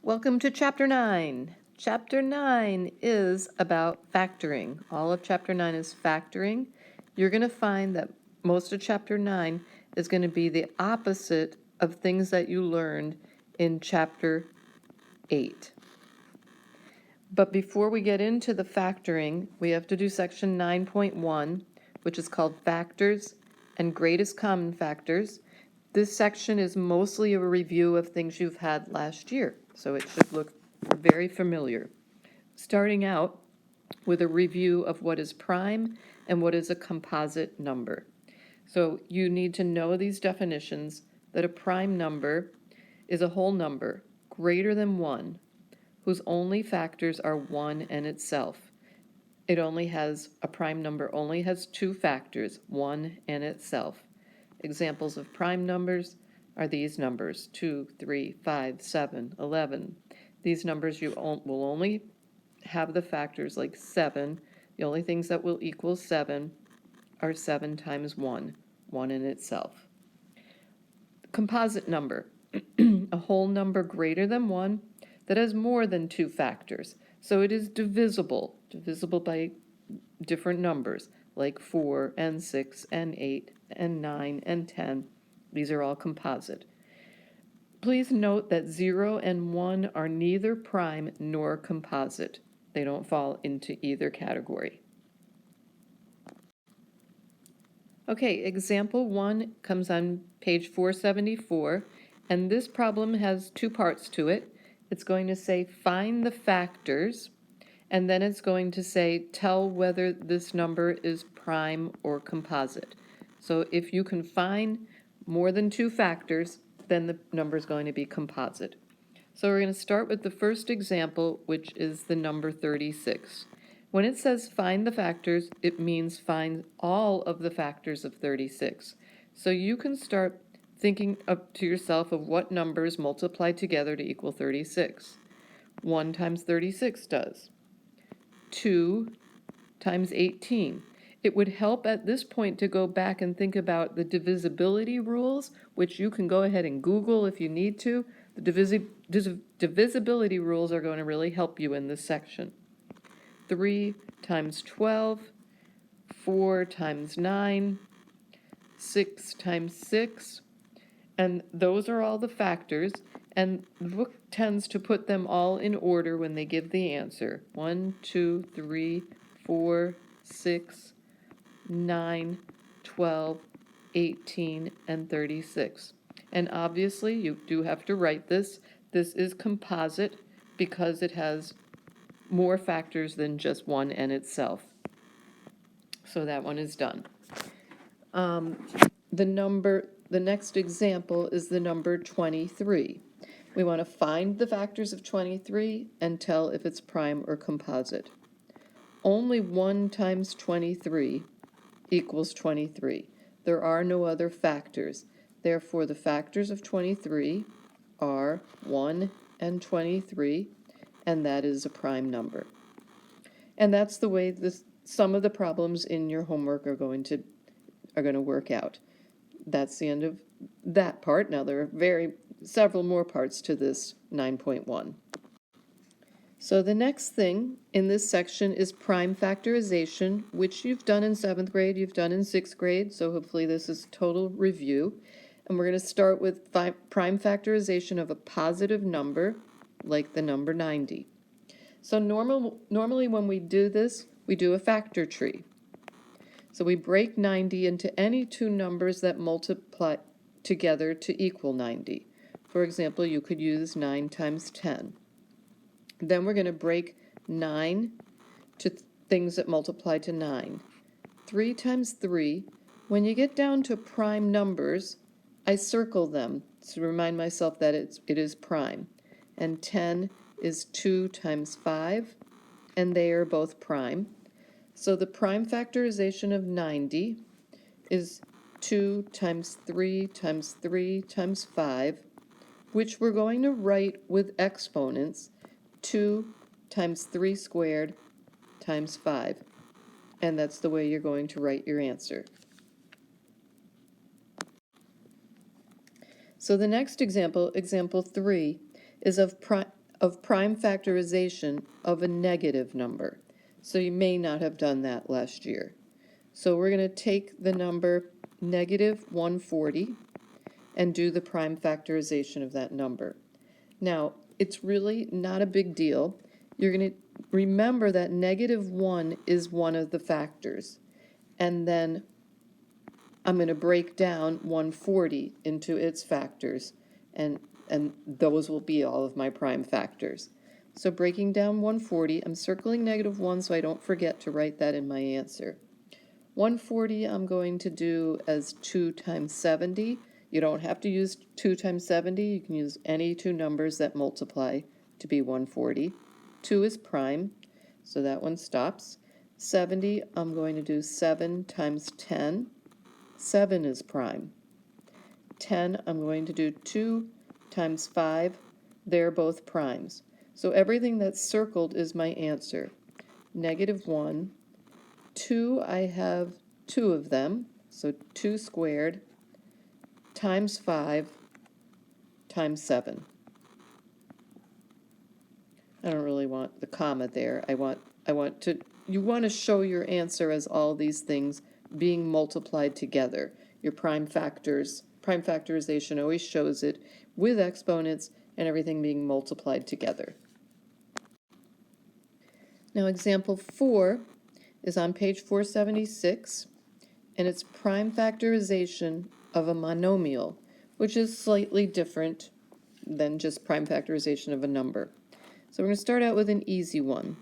Welcome to Chapter 9. Chapter 9 is about factoring. All of Chapter 9 is factoring. You're going to find that most of Chapter 9 is going to be the opposite of things that you learned in Chapter 8. But before we get into the factoring, we have to do Section 9.1, which is called Factors and Greatest Common Factors. This section is mostly a review of things you've had last year, so it should look very familiar. Starting out with a review of what is prime and what is a composite number. So you need to know these definitions, that a prime number is a whole number greater than 1, whose only factors are 1 and itself. A prime number only has 2 factors, 1 and itself. Examples of prime numbers are these numbers, 2, 3, 5, 7, 11. These numbers will only have the factors like 7. The only things that will equal 7 are 7 times 1, 1 in itself. Composite number, a whole number greater than 1 that has more than 2 factors. So it is divisible by different numbers, like 4 and 6 and 8 and 9 and 10. These are all composite. Please note that 0 and 1 are neither prime nor composite. They don't fall into either category. Okay, example 1 comes on page 474, and this problem has 2 parts to it. It's going to say find the factors, and then it's going to say tell whether this number is prime or composite. So if you can find more than 2 factors, then the number is going to be composite. So we're going to start with the first example, which is the number 36. When it says find the factors, it means find all of the factors of 36. So you can start thinking up to yourself of what numbers multiply together to equal 36. 1 times 36 does. 2 times 18. It would help at this point to go back and think about the divisibility rules, which you can go ahead and Google if you need to. The divisibility rules are going to really help you in this section. 3 times 12, 4 times 9, 6 times 6, and those are all the factors, and the book tends to put them all in order when they give the answer. 1, 2, 3, 4, 6, 9, 12, 18, and 36. And obviously, you do have to write this. This is composite because it has more factors than just 1 and itself. So that one is done. The next example is the number 23. We want to find the factors of 23 and tell if it's prime or composite. Only 1 times 23 equals 23. There are no other factors. Therefore, the factors of 23 are 1 and 23, and that is a prime number. And that's the way some of the problems in your homework are going to work out. That's the end of that part. Now there are several more parts to this 9.1. So the next thing in this section is prime factorization, which you've done in 7th grade, you've done in 6th grade, so hopefully this is total review. And we're going to start with prime factorization of a positive number, like the number 90. So normally when we do this, we do a factor tree. So we break 90 into any 2 numbers that multiply together to equal 90. For example, you could use 9 times 10. Then we're going to break 9 to things that multiply to 9. 3 times 3, when you get down to prime numbers, I circle them to remind myself that it is prime. And 10 is 2 times 5, and they are both prime. So the prime factorization of 90 is 2 times 3 times 3 times 5, which we're going to write with exponents, 2 times 3 squared times 5. And that's the way you're going to write your answer. So the next example, example 3, is of of prime factorization of a negative number. So you may not have done that last year. So we're going to take the number negative 140 and do the prime factorization of that number. Now, it's really not a big deal. You're going to remember that negative 1 is one of the factors. And then I'm going to break down 140 into its factors, and those will be all of my prime factors. So breaking down 140, I'm circling negative 1 so I don't forget to write that in my answer. 140 I'm going to do as 2 times 70. You don't have to use 2 times 70. You can use any two numbers that multiply to be 140. 2 is prime, so that one stops. 70, I'm going to do 7 times 10. 7 is prime. 10, I'm going to do 2 times 5. They're both primes. So everything that's circled is my answer. Negative 1. 2, I have 2 of them, so 2 squared times 5 times 7. I don't really want the comma there. I want to, you want to show your answer as all these things being multiplied together. Your prime factorization always shows it with exponents and everything being multiplied together. Now example 4 is on page 476, and it's prime factorization of a monomial, which is slightly different than just prime factorization of a number. So we're going to start out with an easy one.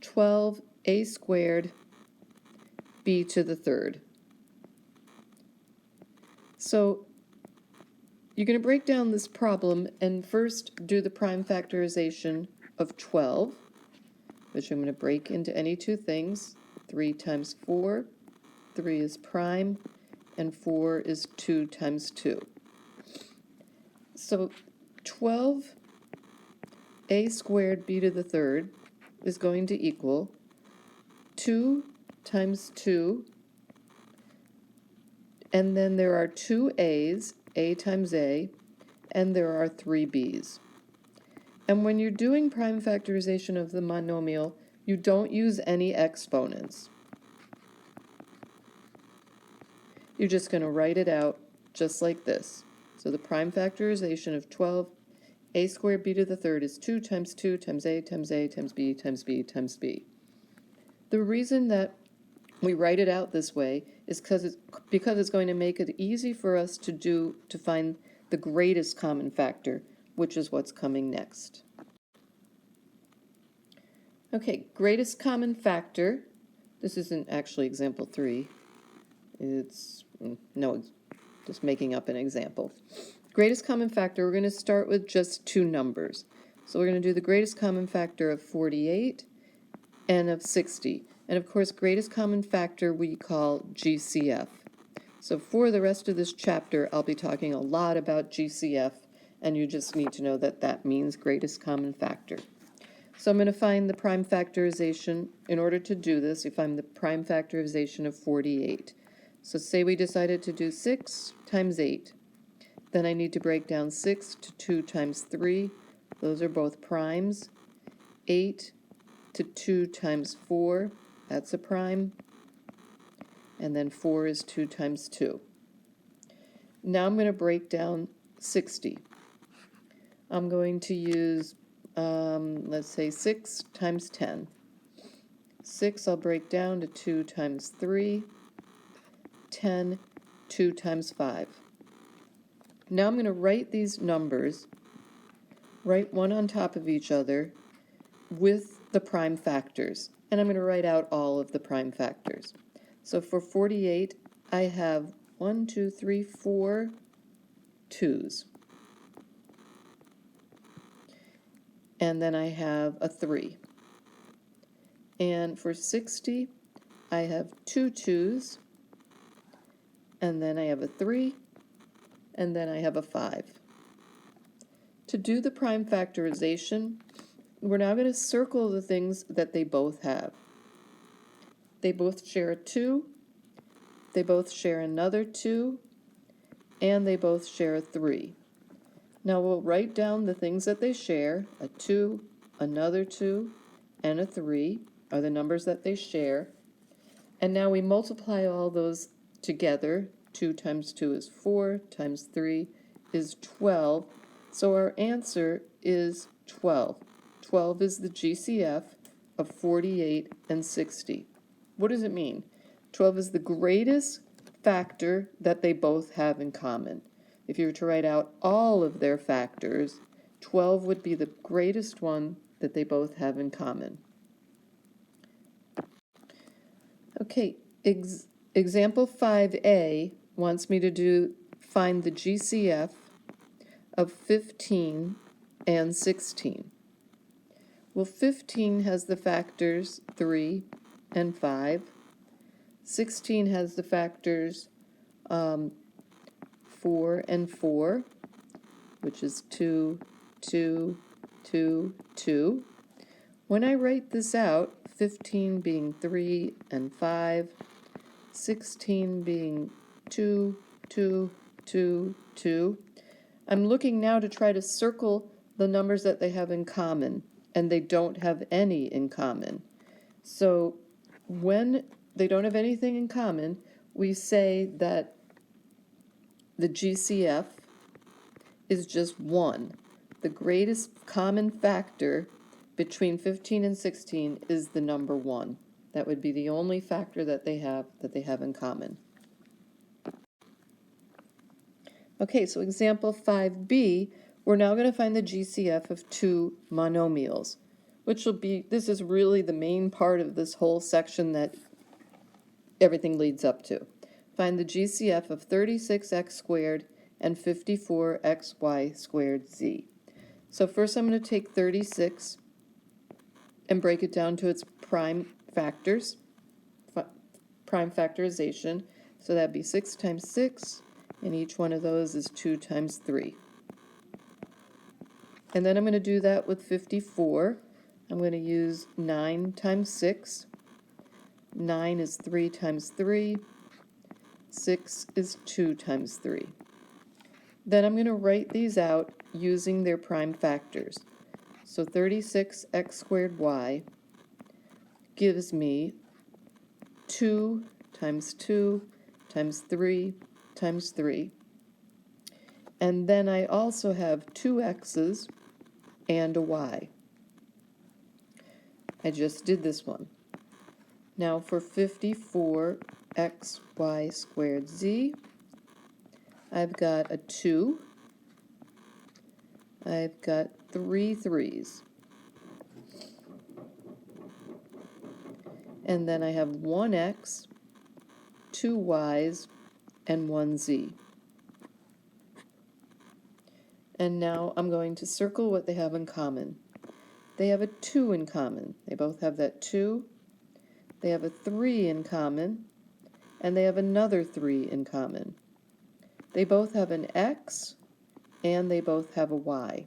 12a squared b to the third. So you're going to break down this problem and first do the prime factorization of 12, which I'm going to break into any two things. 3 times 4, 3 is prime, and 4 is 2 times 2. So 12a squared b to the third is going to equal 2 times 2, and then there are 2 a's, a times a, and there are 3 b's. And when you're doing prime factorization of the monomial, you don't use any exponents. You're just going to write it out just like this. So the prime factorization of 12, a squared b to the third is 2 times 2 times a times a times b times b times b. The reason that we write it out this way is because it's going to make it easy for us to find the greatest common factor, which is what's coming next. Okay, greatest common factor. This isn't actually example 3. It's, no, just making up an example. Greatest common factor, we're going to start with just two numbers. So we're going to do the greatest common factor of 48 and of 60. And of course, greatest common factor we call GCF. So for the rest of this chapter, I'll be talking a lot about GCF, and you just need to know that that means greatest common factor. So I'm going to find the prime factorization. In order to do this, we find the prime factorization of 48. So say we decided to do 6 times 8. Then I need to break down 6 to 2 times 3. Those are both primes. 8 to 2 times 4. That's a prime. And then 4 is 2 times 2. Now I'm going to break down 60. I'm going to use, let's say, 6 times 10. 6 I'll break down to 2 times 3. 10, 2 times 5. Now I'm going to write these numbers, write one on top of each other with the prime factors. And I'm going to write out all of the prime factors. So for 48, I have 1, 2, 3, 4 2's. And then I have a 3. And for 60, I have 2 2's. And then I have a 3, and then I have a 5. To do the prime factorization, we're now going to circle the things that they both have. They both share a 2, they both share another 2, and they both share a 3. Now we'll write down the things that they share. A 2, another 2, and a 3 are the numbers that they share. And now we multiply all those together. 2 times 2 is 4, times 3 is 12. So our answer is 12. 12 is the GCF of 48 and 60. What does it mean? 12 is the greatest factor that they both have in common. If you were to write out all of their factors, 12 would be the greatest one that they both have in common. Okay, example 5a wants me to find the GCF of 15 and 16. Well, 15 has the factors 3 and 5. 16 has the factors 4 and 4, which is 2, 2, 2, 2. When I write this out, 15 being 3 and 5, 16 being 2, 2, 2, 2, I'm looking now to try to circle the numbers that they have in common, and they don't have any in common. So when they don't have anything in common, we say that the GCF is just 1. The greatest common factor between 15 and 16 is the number 1. That would be the only factor that they have in common. Okay, so example 5b, we're now going to find the GCF of 2 monomials, which will be, this is really the main part of this whole section that everything leads up to. Find the GCF of 36x squared and 54xy squared z. So first I'm going to take 36 and break it down to its prime factors, prime factorization. So that'd be 6 times 6, and each one of those is 2 times 3. And then I'm going to do that with 54. I'm going to use 9 times 6. 9 is 3 times 3. 6 is 2 times 3. Then I'm going to write these out using their prime factors. So 36x squared y gives me 2 times 2 times 3 times 3. And then I also have 2 x's and a y. I just did this one. Now for 54xy squared z, I've got a 2. I've got 3 3's. And then I have 1x, 2 y's, and 1 z. And now I'm going to circle what they have in common. They have a 2 in common. They both have that 2. They have a 3 in common, and they have another 3 in common. They both have an x, and they both have a y.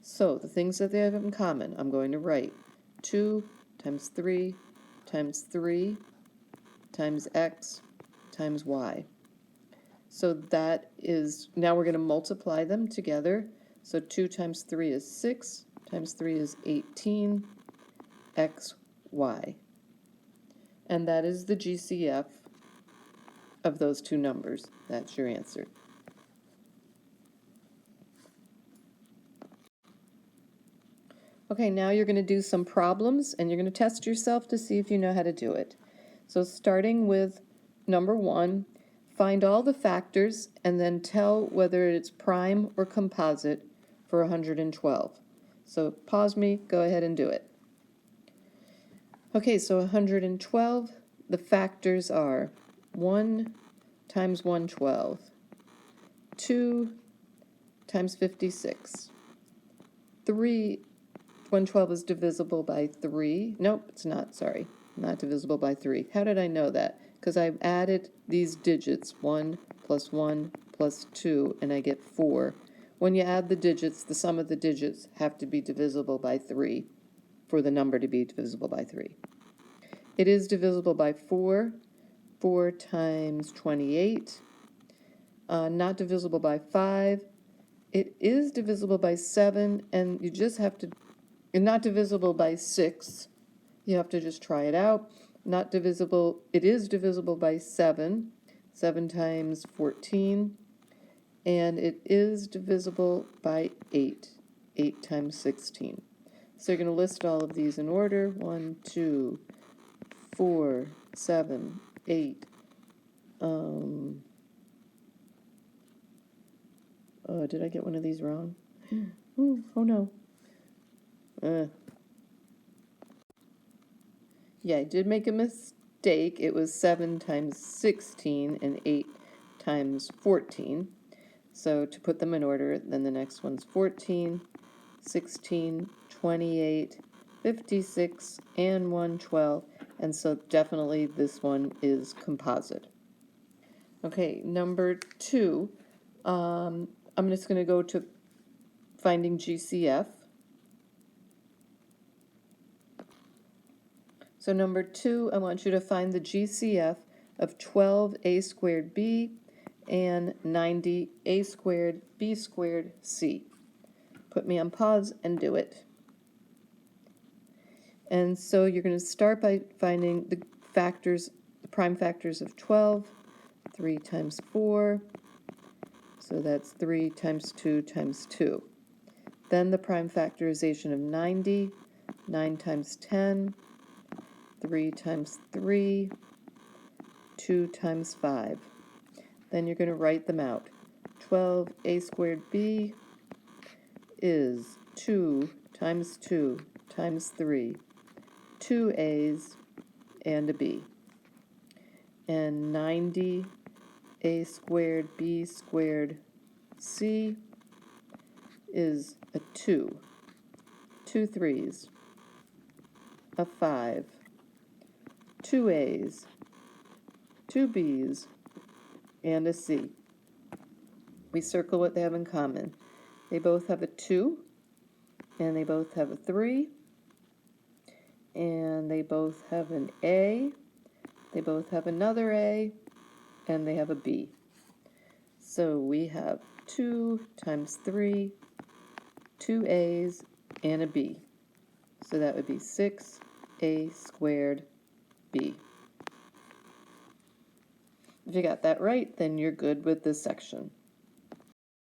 So the things that they have in common, I'm going to write 2 times 3 times 3 times x times y. So that is, now we're going to multiply them together. So 2 times 3 is 6, times 3 is 18, x, y. And that is the GCF of those two numbers. That's your answer. Okay, now you're going to do some problems, and you're going to test yourself to see if you know how to do it. So starting with number 1, find all the factors and then tell whether it's prime or composite for 112. So pause me, go ahead and do it. Okay, so 112, the factors are 1 times 112, 2 times 56, 3, 112 is divisible by 3. Nope, it's not, sorry. Not divisible by 3. How did I know that? Because I've added these digits, 1 plus 1 plus 2, and I get 4. When you add the digits, the sum of the digits have to be divisible by 3 for the number to be divisible by 3. It is divisible by 4. 4 times 28. Not divisible by 5. It is divisible by 7, and you just have to, and not divisible by 6. You have to just try it out. Not divisible, it is divisible by 7. 7 times 14. And it is divisible by 8. 8 times 16. So you're going to list all of these in order. 1, 2, 4, 7, 8. Oh, did I get one of these wrong? Ooh, oh no. Yeah, I did make a mistake. It was 7 times 16 and 8 times 14. So to put them in order, then the next one's 14, 16, 28, 56, and 112. And so definitely this one is composite. Okay, number 2. I'm just going to go to finding GCF. So number 2, I want you to find the GCF of 12a squared b and 90a squared b squared c. Put me on pause and do it. And so you're going to start by finding the factors, the prime factors of 12, 3 times 4, so that's 3 times 2 times 2. Then the prime factorization of 90, 9 times 10, 3 times 3, 2 times 5. Then you're going to write them out. 12a squared b is 2 times 2 times 3, 2 a's and a b. And 90a squared b squared c is a 2, 2 3's, a 5, 2 a's, 2 b's, and a c. We circle what they have in common. They both have a 2, and they both have a 3, and they both have an A, they both have another A, and they have a B. So we have 2 times 3, 2 A's, and a B. So that would be 6a squared b. If you got that right, then you're good with this section.